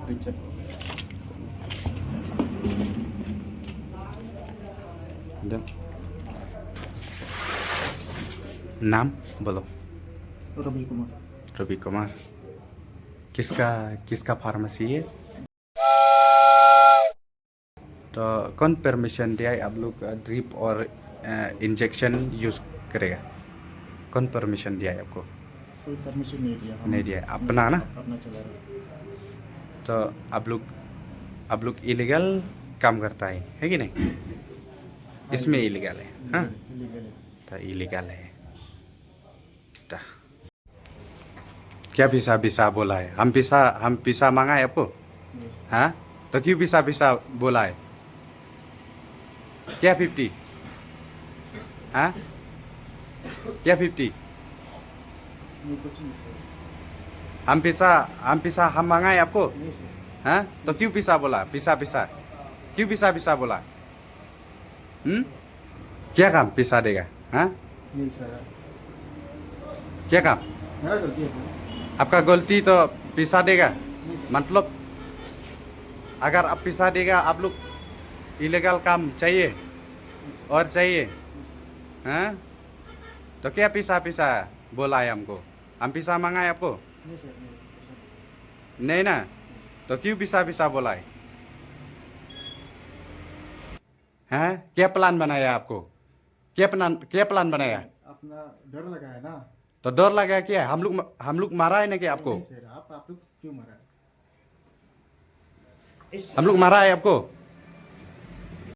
Picture नाम बोलो। रवि कुमार। रवि कुमार। किसका किसका फार्मेसी है? तो कौन परमिशन दिया है आप लोग ड्रिप और इंजेक्शन यूज़ करेगा? कौन परमिशन दिया है आपको? कोई परमिशन नहीं दिया। नहीं दिया है, अपना ना? अपना चला रहा। तो आप लोग इलीगल काम करता है कि नहीं? इसमें इलीगल है। हाँ, लीगल है। तो इलीगल है तो क्या पिसा पिसा बोला है? हम पिसा मांगा है आपको? हाँ, तो क्यों पिसा पिसा बोला है? क्या 50? हाँ, क्या 50? नहीं कुछ नहीं सर। हम पिसा हम मांगा है आपको? नहीं सर। हाँ, तो क्यों पिसा बोला? पिसा पिसा क्यों पिसा पिसा बोला? क्या काम पिसा देगा? हाँ, नहीं सर। क्या काम? मेरा गलती है सर। आपका गलती तो पिसा देगा नहीं सर। मतलब अगर आप पिसा देगा आप लोग इलीगल काम चाहिए और चाहिए। हाँ, तो क्या पिसा पिसा बोला है हमको? हम पिसा मांगा है आपको? नहीं सर। नहीं सर। नहीं ना, तो क्यों पिसा पिसा बोला है? हैं, क्या प्लान बनाया आपको? क्या प्लान बनाया? अपना डर लगा है ना। तो डर लगा क्या? हम लोग मारा है ना क्या आपको? नहीं सर। आप लोग क्यों मारा है? हम लोग मारा है आपको?